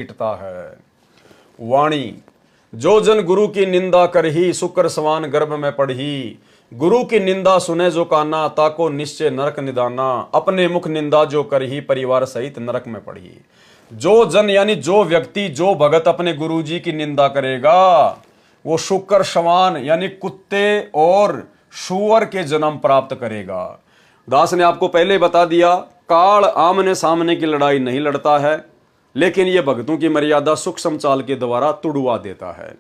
पीटता है। वाणी जो जन गुरु की निंदा करही, शुक्र सवान गर्भ में पढ़ी। गुरु की निंदा सुने जो काना, ताको निश्चय नरक निदाना। अपने मुख निंदा जो करही, परिवार सहित नरक में पढ़ी। जो जन यानी जो व्यक्ति, जो भगत अपने गुरु जी की निंदा करेगा, वो शुक्र सवान यानी कुत्ते और शुअर के जन्म प्राप्त करेगा। दास ने आपको पहले बता दिया, काल आमने सामने की लड़ाई नहीं लड़ता है, लेकिन यह भक्तों की मर्यादा सूक्ष्म चाल के द्वारा तुड़वा देता है।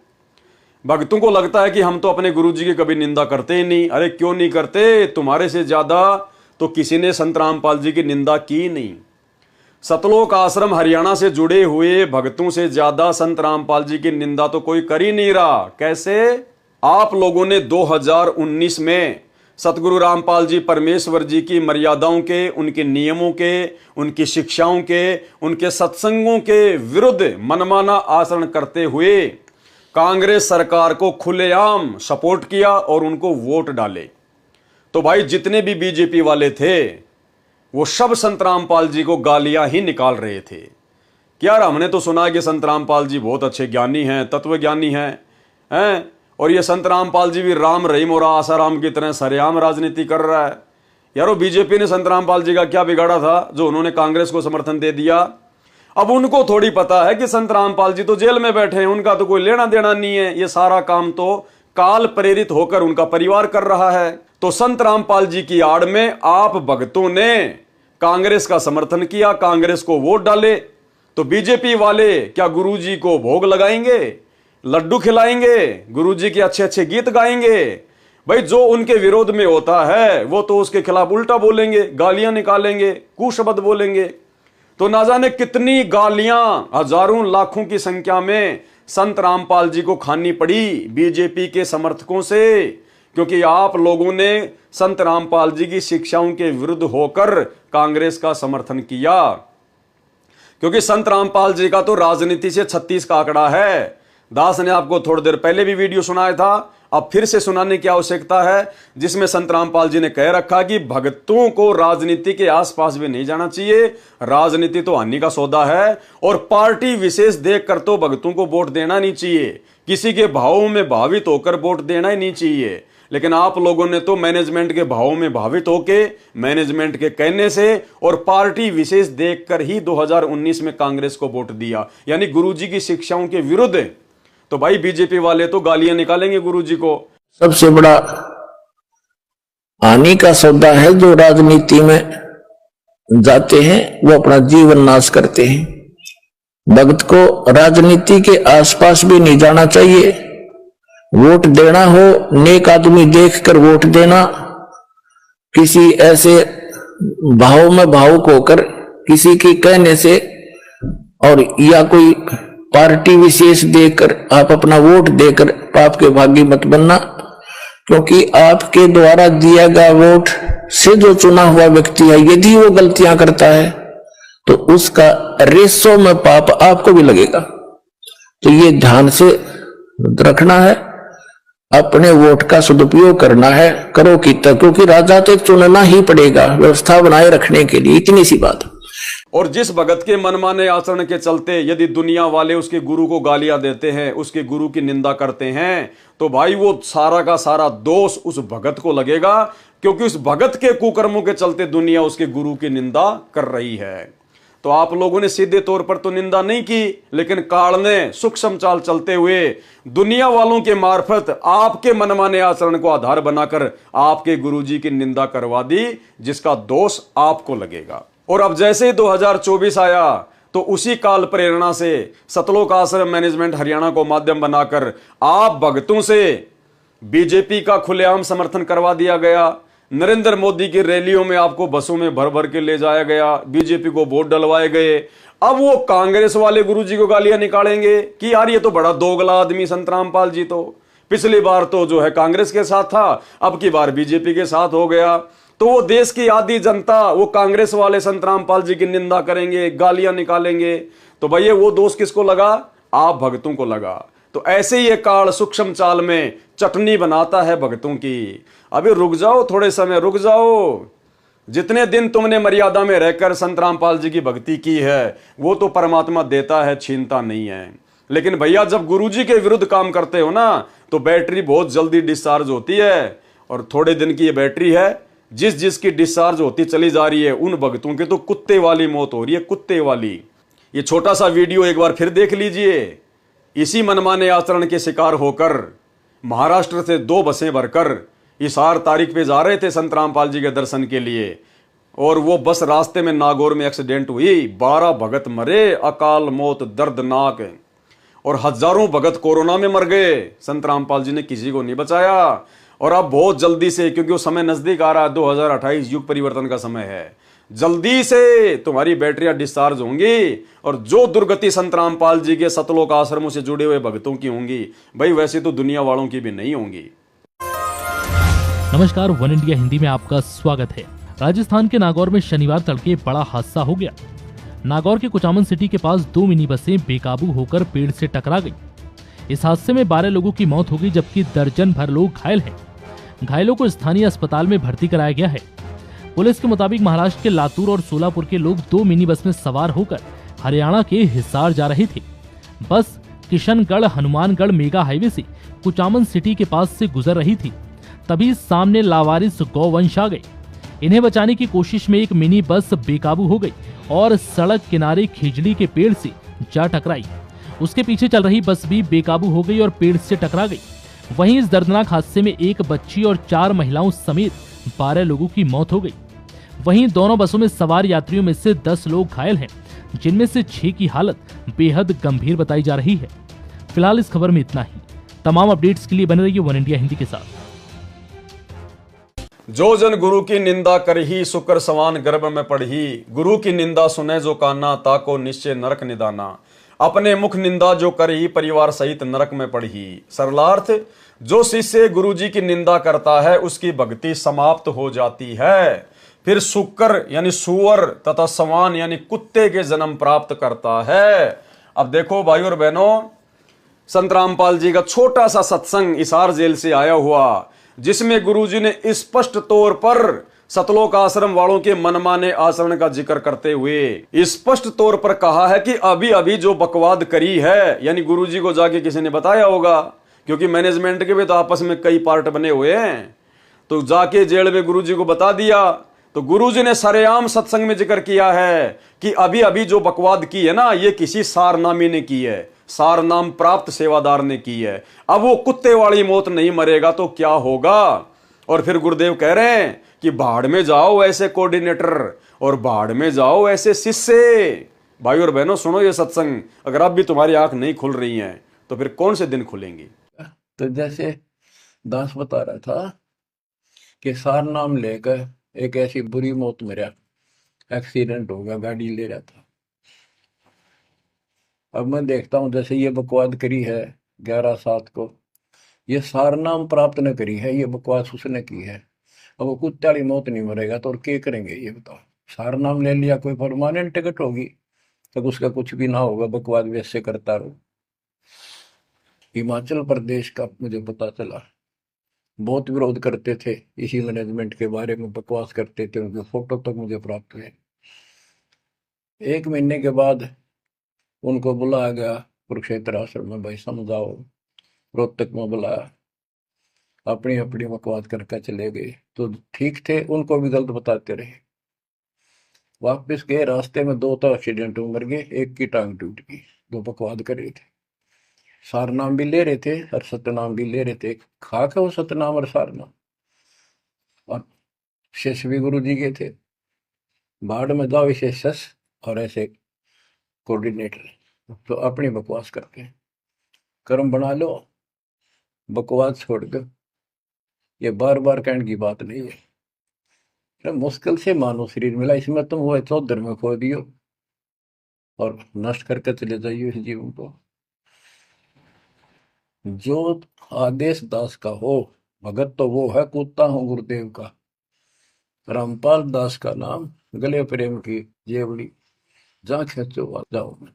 भक्तों को लगता है कि हम तो अपने गुरु जी की कभी निंदा करते ही नहीं। अरे क्यों नहीं करते? तुम्हारे से ज्यादा तो किसी ने संत रामपाल जी की निंदा की नहीं। सतलोक आश्रम हरियाणा से जुड़े हुए भक्तों से ज्यादा संत रामपाल जी की निंदा तो कोई कर ही नहीं रहा। कैसे? आप लोगों ने 2019 में सतगुरु रामपाल जी परमेश्वर जी की मर्यादाओं के, उनके नियमों के, उनकी शिक्षाओं के, उनके सत्संगों के विरुद्ध मनमाना आचरण करते हुए कांग्रेस सरकार को खुलेआम सपोर्ट किया और उनको वोट डाले। तो भाई जितने भी बीजेपी वाले थे वो सब संत रामपाल जी को गालियां ही निकाल रहे थे। क्या हमने तो सुना कि संत रामपाल जी बहुत अच्छे ज्ञानी हैं, तत्वज्ञानी हैं, और ये संत रामपाल जी भी राम रहीम और आसाराम की तरह सरेआम राजनीति कर रहा है। यारो बीजेपी ने संत रामपाल जी का क्या बिगाड़ा था जो उन्होंने कांग्रेस को समर्थन दे दिया? अब उनको थोड़ी पता है कि संत रामपाल जी तो जेल में बैठे हैं, उनका तो कोई लेना देना नहीं है। ये सारा काम तो काल प्रेरित होकर उनका परिवार कर रहा है। तो संत रामपाल जी की आड़ में आप भक्तों ने कांग्रेस का समर्थन किया, कांग्रेस को वोट डाले। तो बीजेपी वाले क्या गुरु जी को भोग लगाएंगे, लड्डू खिलाएंगे, गुरु जी के अच्छे अच्छे गीत गाएंगे? भाई जो उनके विरोध में होता है वो तो उसके खिलाफ उल्टा बोलेंगे, गालियां निकालेंगे, कुशब्द बोलेंगे। तो ना जाने कितनी गालियां हजारों लाखों की संख्या में संत रामपाल जी को खानी पड़ी बीजेपी के समर्थकों से, क्योंकि आप लोगों ने संत रामपाल जी की शिक्षाओं के विरुद्ध होकर कांग्रेस का समर्थन किया। क्योंकि संत रामपाल जी का तो राजनीति से 36 का आंकड़ा है। दास ने आपको थोड़ी देर पहले भी वीडियो सुनाया था, अब फिर से सुनाने की आवश्यकता है, जिसमें संत रामपाल जी ने कह रखा कि भक्तों को राजनीति के आसपास भी नहीं जाना चाहिए। राजनीति तो हानि का सौदा है और पार्टी विशेष देखकर तो भक्तों को वोट देना नहीं चाहिए। किसी के भावों में भावित होकर वोट देना ही नहीं चाहिए। लेकिन आप लोगों ने तो मैनेजमेंट के भावों में भावित होके, मैनेजमेंट के कहने से और पार्टी विशेष देखकर ही 2019 में कांग्रेस को वोट दिया, यानी गुरुजी की शिक्षाओं के विरुद्ध। तो भाई बीजेपी वाले तो गालियां निकालेंगे गुरुजी को। सबसे बड़ा हानि का सौदा है जो राजनीति में जाते हैं वो अपना जीवन नाश करते हैं। भक्त को राजनीति के आसपास भी नहीं जाना चाहिए। वोट देना हो, नेक आदमी देखकर वोट देना, किसी ऐसे भाव में भावुक होकर किसी के कहने से और या कोई पार्टी विशेष देकर आप अपना वोट देकर पाप के भागी मत बनना। क्योंकि आपके द्वारा दिया गया वोट से जो चुना हुआ व्यक्ति है, यदि वो गलतियां करता है तो उसका रेसों में पाप आपको भी लगेगा। तो ये ध्यान से रखना है, अपने वोट का सदुपयोग करना है, करो कि तक, क्योंकि राजा तो चुनना ही पड़ेगा व्यवस्था बनाए रखने के लिए। इतनी सी बात। और जिस भगत के मनमाने आचरण के चलते यदि दुनिया वाले उसके गुरु को गालियां देते हैं, उसके गुरु की निंदा करते हैं, तो भाई वो सारा का सारा दोष उस भगत को लगेगा, क्योंकि उस भगत के कुकर्मों के चलते दुनिया उसके गुरु की निंदा कर रही है। तो आप लोगों ने सीधे तौर पर तो निंदा नहीं की, लेकिन काल ने सूक्ष्म चाल चलते हुए दुनिया वालों के मार्फत आपके मनमाने आचरण को आधार बनाकर आपके गुरुजी की निंदा करवा दी, जिसका दोष आपको लगेगा। और अब जैसे ही 2024 आया तो उसी काल प्रेरणा से सतलोक आश्रम मैनेजमेंट हरियाणा को माध्यम बनाकर आप भक्तों से बीजेपी का खुलेआम समर्थन करवा दिया गया। नरेंद्र मोदी की रैलियों में आपको बसों में भर भर के ले जाया गया, बीजेपी को वोट डलवाए गए। अब वो कांग्रेस वाले गुरुजी को गालियां निकालेंगे कि यार ये तो बड़ा दोगला आदमी संत रामपाल जी, तो पिछली बार तो जो है कांग्रेस के साथ था, अब की बार बीजेपी के साथ हो गया। तो वो देश की आधी जनता वो कांग्रेस वाले संत रामपाल जी की निंदा करेंगे, गालियां निकालेंगे। तो भैया वो दोष किसको लगा? आप भक्तों को लगा। तो ऐसे ही ये काल सूक्ष्म चाल में चटनी बनाता है भक्तों की। अभी रुक जाओ, थोड़े समय रुक जाओ। जितने दिन तुमने मर्यादा में रहकर संत रामपाल जी की भक्ति की है वो तो परमात्मा देता है, छीनता नहीं है। लेकिन भैया जब गुरुजी के विरुद्ध काम करते हो ना तो बैटरी बहुत जल्दी डिस्चार्ज होती है, और थोड़े दिन की ये बैटरी है। जिस जिसकी डिस्चार्ज होती चली जा रही है उन भक्तों की तो कुत्ते वाली मौत हो रही है, कुत्ते वाली। ये छोटा सा वीडियो एक बार फिर देख लीजिए। इसी मनमाने आचरण के शिकार होकर महाराष्ट्र से 2 बसें भरकर हिसार तारीख पे जा रहे थे संत रामपाल जी के दर्शन के लिए, और वो बस रास्ते में नागौर में एक्सीडेंट हुई। 12 भगत मरे, अकाल मौत दर्दनाक, और हजारों भगत कोरोना में मर गए। संत रामपाल जी ने किसी को नहीं बचाया। और अब बहुत जल्दी से, क्योंकि वो समय नजदीक आ रहा है, 2028 युग परिवर्तन का समय है, जल्दी से तुम्हारी बैटरियां डिस्चार्ज होंगी। और जो दुर्गति संत रामपाल जी के सतलोक आश्रमों से जुड़े हुए भक्तों की होंगी, भाई वैसे तो दुनिया वालों की भी नहीं होंगी। नमस्कार, वन इंडिया हिंदी में आपका स्वागत है। राजस्थान के नागौर में शनिवार तड़के बड़ा हादसा हो गया। नागौर के कुचामन सिटी के पास 2 मिनी बसें बेकाबू होकर पेड़ से टकरा गई। इस हादसे में 12 लोगों की मौत हो गई, जबकि दर्जन भर लोग घायल हैं। घायलों को स्थानीय अस्पताल में भर्ती कराया गया है। पुलिस के मुताबिक महाराष्ट्र के लातूर और सोलापुर के लोग 2 मिनी बस में सवार होकर हरियाणा के हिसार जा रहे थे। बस किशनगढ़ हनुमानगढ़ मेगा हाईवे से कुचामन सिटी के पास से गुजर रही थी। तभी सामने लावारिस गौवंश आ गए। इन्हें बचाने की कोशिश में एक मिनी बस बेकाबू हो गई और सड़क किनारे खिजड़ी के पेड़ से जा टकराई। उसके पीछे चल रही बस भी बेकाबू हो गई और पेड़ से टकरा गई। वहीं इस दर्दनाक हादसे में एक बच्ची और 4 महिलाओं समेत 12 लोगों की मौत हो गई। वहीं दोनों बसों में सवार यात्रियों में से 10 लोग घायल हैं, जिनमें से 6 की हालत बेहद गंभीर बताई जा रही है। फिलहाल इस खबर में इतना ही। तमाम अपडेट्स के लिए बने रहिए वन इंडिया हिंदी के साथ। जो जन गुरु की निंदा करही, शुक्र सवान गर्भ में पढ़ही। गुरु की निंदा सुने जो काना, ताको निश्चय नरक निदाना। अपने मुख निंदा जो करही, परिवार सहित नरक में पढ़ही। सरलार्थ, जो शिष्य गुरु जी की निंदा करता है उसकी भक्ति समाप्त हो जाती है। फिर शुक्र यानी सुअर तथा सवान यानी कुत्ते के जन्म प्राप्त करता है। अब देखो भाई और बहनों, संत रामपाल जी का छोटा सा सत्संग हिसार जेल से आया हुआ, जिसमें गुरुजी ने स्पष्ट तौर पर सतलोक आश्रम वालों के मनमाने आचरण का जिक्र करते हुए स्पष्ट तौर पर कहा है कि अभी अभी जो बकवाद करी है, यानी गुरुजी को जाके किसी ने बताया होगा, क्योंकि मैनेजमेंट के भी तो आपस में कई पार्ट बने हुए हैं, तो जाके जेल में गुरुजी को बता दिया। तो गुरुजी ने सरेआम सत्संग में जिक्र किया है कि अभी अभी जो बकवाद की है ना, ये किसी सारनामी ने की है, सार नाम प्राप्त सेवादार ने की है। अब वो कुत्ते वाली मौत नहीं मरेगा तो क्या होगा। और फिर गुरुदेव कह रहे हैं कि भाड़ में जाओ ऐसे कोऑर्डिनेटर और भाड़ में जाओ ऐसे शिष्य। भाई और बहनों सुनो ये सत्संग, अगर अब भी तुम्हारी आंख नहीं खुल रही है तो फिर कौन से दिन खुलेंगी। तो जैसे दास बता रहा था कि सार नाम लेकर एक ऐसी बुरी मौत मरा, एक्सीडेंट हो गया, गाड़ी ले रहा था। अब मैं देखता हूँ जैसे ये बकवाद करी है 11/7 को, ये सार नाम प्राप्त न करी है, ये बकवास उसने की है। अब वो कुत्ते वाली मौत नहीं मरेगा तो और क्या करेंगे ये बताओ। सार नाम ले लिया, कोई परमानेंट टिकट होगी तब उसका कुछ भी ना होगा, बकवाद वैसे करता रहो। हिमाचल प्रदेश का मुझे पता चला, बहुत विरोध करते थे इसी मैनेजमेंट के बारे में, बकवास करते थे, उनके फोटो तक मुझे प्राप्त हुए। 1 महीने के बाद उनको बुलाया गया कुरुक्षेत्र आश्रम में, भाई समझाओ। रोहतक में बुलाया, अपनी अपनी बकवास करके चले गए। तो ठीक थे, उनको भी गलत बताते रहे। वापस गए, रास्ते में 2 तो एक्सीडेंट में मर गए, एक की टांग टूट गई। 2 बकवाद कर रहे थे, सार नाम भी ले रहे थे और सतनाम भी ले रहे थे। खाक है वो सतनाम और सार नाम। और शिष्य भी गुरु जी के थे। भाड़ में जाओ इसे शस और ऐसे कोऑर्डिनेटर, तो अपनी बकवास करके कर्म बना लो, बकवास छोड़ दो। ये बार बार कहने की बात नहीं है। तो मुश्किल से मानव शरीर मिला, इसमें तुम वो चौधर में खो दियो और नष्ट करके चले जाइए इस जीवन को। जो आदेश दास का हो भगत तो वो है, कूदता हूँ गुरुदेव का। रामपाल दास का नाम, गले प्रेम की जेवड़ी, जहाँ खेचो वहां जाओ मैं।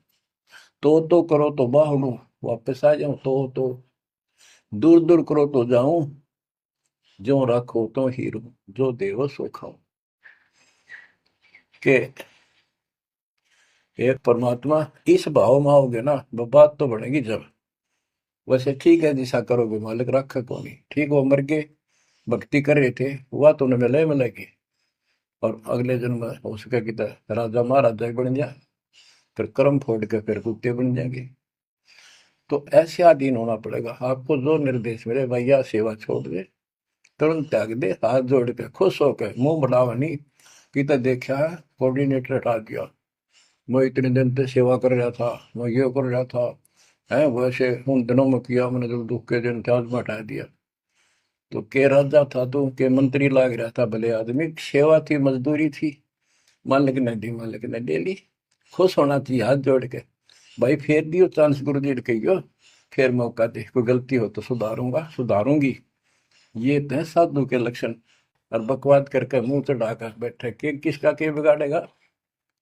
तो करो तो बाहड़ू, वापस आ जाऊं तो दूर दूर करो तो जाऊं, जो रखो तो हीरो, जो देवो सो खाओ। कि एक परमात्मा इस भाव में आओगे ना, वो बात तो बढ़ेगी जब। वैसे ठीक है, जिसा करोगे मालिक रखा को नहीं। ठीक, वो मर गए, भक्ति कर रहे थे, हुआ तो उन्हें मिले मिलेगी, और अगले जन्म में हो सके कि राजा महाराजा बन जाए, फिर कर्म फोड़ के फिर कुत्ते बन जाएंगे। तो ऐसे अधीन होना पड़ेगा। आपको जो निर्देश मिले, भैया सेवा छोड़ दे, तुरंत त्याग दे, हाथ जोड़ के खुश होकर, मुंह बढ़ावा नहीं कि तो देखा है कोऑर्डिनेटर हटा दिया, मैं इतने दिन से सेवा कर रहा था, मैं ये कर रहा था, है वैसे उन दिनों में किया मैंने, जब दुख के दिन त्याग में हटा दिया। तो के राजा था तो के मंत्री लाग रहा था, भले आदमी, सेवा थी, मजदूरी थी, मालिक ने दी, मालिक ने ले ली। खुश होना चाहिए हाथ जोड़ के, भाई फेर दियो चांस, गुरु जी कहियो, फिर मौका दे, कोई गलती हो तो सुधारूंगा, सुधारूंगी। ये तो है साधु के लक्षण। और बकवाद करके मुंह चढ़ाकर बैठे के किसका के बिगाड़ेगा,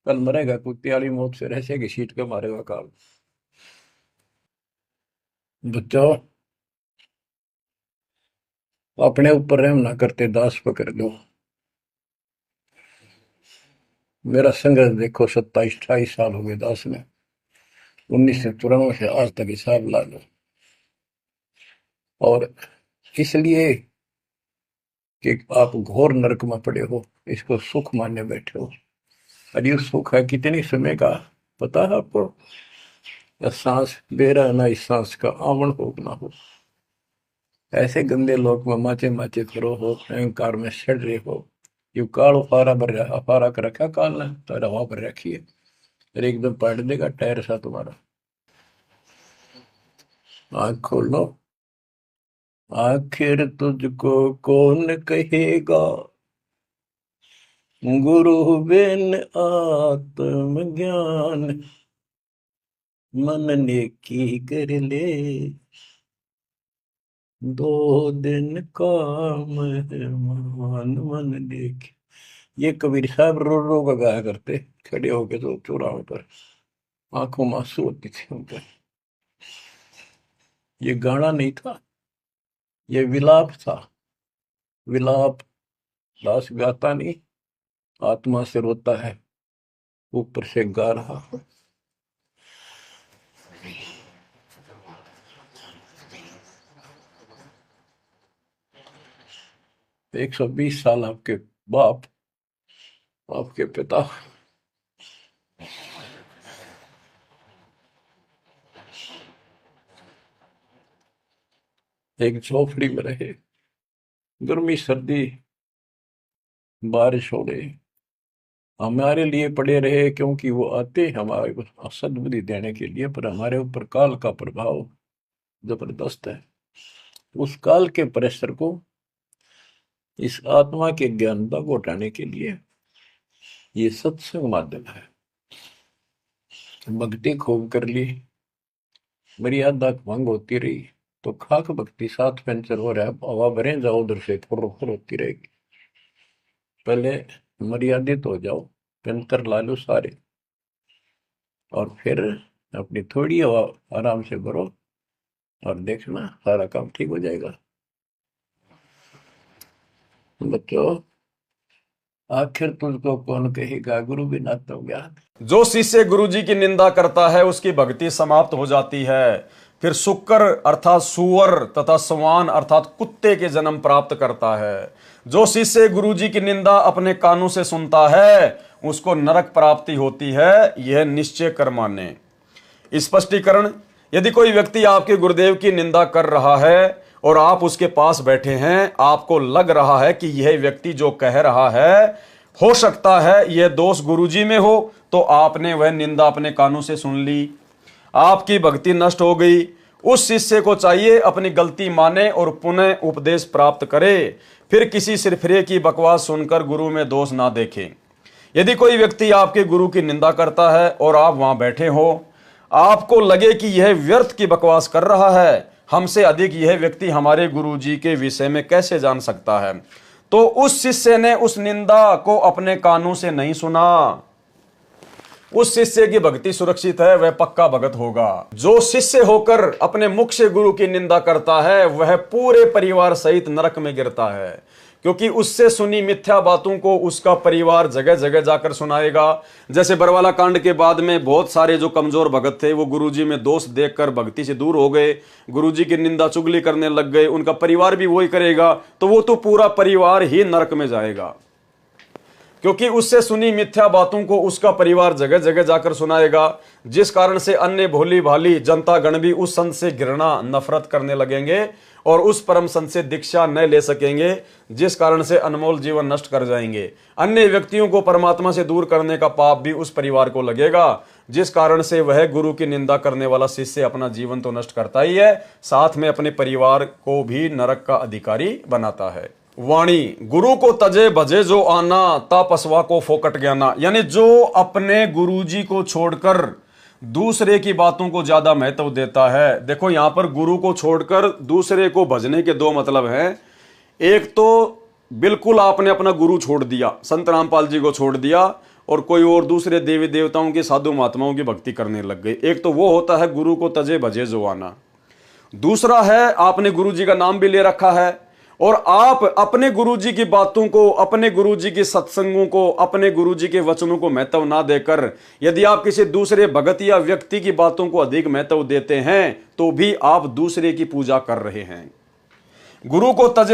कल मरेगा कुत्ते वाली मौत से, रहसे की सीट के मारेगा काल। बच्चों, अपने ऊपर रहम ना करते, दास पकड़ दो। मेरा संघर्ष देखो, 27-28 साल हो गए दास में, 1994 से आज तक हिसाब ला लो। और इसलिए कि आप घोर नरक में पड़े हो, इसको सुख मानने बैठे हो। और ये सुख है कितनी समय का पता है आपको? या सांस बेरा ना, इस सांस का आवण हो ना हो। ऐसे गंदे लोग में माचे माचे करो हो, अहंकार में सड़ रहे हो। यू काल अफारा भर रहा, अफारा कर रखा काल ने, तो हवा भर रखी है, फिर एकदम पलट देगा टायर सा तुम्हारा। आँख खोल लो, आखिर तुझको कौन कहेगा, गुरु बिन आत्म ज्ञान, मन नेकी कर ले, 2 दिन काम है मान, मन नेकी। ये कबीर साहब रो रो का गाया करते, खड़े होके तो चौराहों पर, आंखों में आंसू होती थी उनके। ये गाना नहीं था, ये विलाप था। विलाप दास गाता नहीं, आत्मा से रोता है, ऊपर से गा रहा है। 120 साल आपके बाप, आपके पिता एक झोपड़ी में रहे, गर्मी सर्दी बारिश हो रही, हमारे लिए पड़े रहे, क्योंकि वो आते हमारे सद्बुद्धि देने के लिए, पर हमारे ऊपर काल का प्रभाव जबरदस्त है। उस काल के प्रेशर को इस आत्मा के ज्ञानता को हटाने के लिए ये सत्संग माध्यम है। भक्ति खूब कर ली, मर्यादा भंग होती रही तो खाक भक्ति साथ पंचर हो रहा है, हवा भरे जाओ उधर से फुर होती रहेगी। पहले मर्यादित हो जाओ, पंचर ला लो सारे, और फिर अपनी थोड़ी हवा आराम से भरो, और देखना सारा काम ठीक हो जाएगा। बच्चों, आखिर तुझको कौन कहेगा, गुरु बिना तो ज्ञान। जो शिष्य गुरु जी की निंदा करता है उसकी भक्ति समाप्त हो जाती है, फिर शुक्र अर्थात सुअर तथा स्वान अर्थात कुत्ते के जन्म प्राप्त करता है। जो शिष्य गुरु जी की निंदा अपने कानों से सुनता है उसको नरक प्राप्ति होती है, यह निश्चय कर माने। स्पष्टीकरण: यदि कोई व्यक्ति आपके गुरुदेव की निंदा कर रहा है और आप उसके पास बैठे हैं, आपको लग रहा है कि यह व्यक्ति जो कह रहा है हो सकता है यह दोष गुरुजी में हो, तो आपने वह निंदा अपने कानों से सुन ली, आपकी भक्ति नष्ट हो गई। उस शिष्य को चाहिए अपनी गलती माने और पुनः उपदेश प्राप्त करे, फिर किसी सिरफिरे की बकवास सुनकर गुरु में दोष ना देखें। यदि कोई व्यक्ति आपके गुरु की निंदा करता है और आप वहां बैठे हो, आपको लगे कि यह व्यर्थ की बकवास कर रहा है, हमसे अधिक यह व्यक्ति हमारे गुरु जी के विषय में कैसे जान सकता है, तो उस शिष्य ने उस निंदा को अपने कानों से नहीं सुना। उस शिष्य की भक्ति सुरक्षित है, वह पक्का भगत होगा। जो शिष्य होकर अपने मुख से गुरु की निंदा करता है वह पूरे परिवार सहित नरक में गिरता है, क्योंकि उससे सुनी मिथ्या बातों को उसका परिवार जगह जगह जाकर सुनाएगा। जैसे बरवाला कांड के बाद में बहुत सारे जो कमजोर भगत थे वो गुरुजी में दोष देखकर भक्ति से दूर हो गए, गुरुजी की निंदा चुगली करने लग गए, उनका परिवार भी वही करेगा, तो वो तो पूरा परिवार ही नरक में जाएगा। क्योंकि उससे सुनी मिथ्या बातों को उसका परिवार जगह जगह जाकर सुनाएगा, जिस कारण से अन्य भोली भाली जनता गण भी उस संत से घृणा नफरत करने लगेंगे और उस परम संत से दीक्षा न ले सकेंगे, जिस कारण से अनमोल जीवन नष्ट कर जाएंगे। अन्य व्यक्तियों को परमात्मा से दूर करने का पाप भी उस परिवार को लगेगा, जिस कारण से वह गुरु की निंदा करने वाला शिष्य अपना जीवन तो नष्ट करता ही है, साथ में अपने परिवार को भी नरक का अधिकारी बनाता है। वाणी, गुरु को तजे भजे जो आना, तापसवा को फोकट ज्ञाना। यानी जो अपने गुरुजी को छोड़कर दूसरे की बातों को ज्यादा महत्व देता है। देखो यहां पर गुरु को छोड़कर दूसरे को भजने के दो मतलब हैं। एक तो बिल्कुल आपने अपना गुरु छोड़ दिया, संत रामपाल जी को छोड़ दिया और कोई और दूसरे देवी देवताओं की साधु महात्माओं की भक्ति करने लग गए। एक तो वो होता है गुरु को तजे भजे जो आना। दूसरा है आपने गुरु जी का नाम भी ले रखा है और आप अपने गुरुजी की बातों को, अपने गुरुजी के सत्संगों को, अपने गुरुजी के वचनों को महत्व ना देकर यदि आप किसी दूसरे भगत या व्यक्ति की बातों को अधिक महत्व देते हैं तो भी आप दूसरे की पूजा कर रहे हैं। गुरु को तजे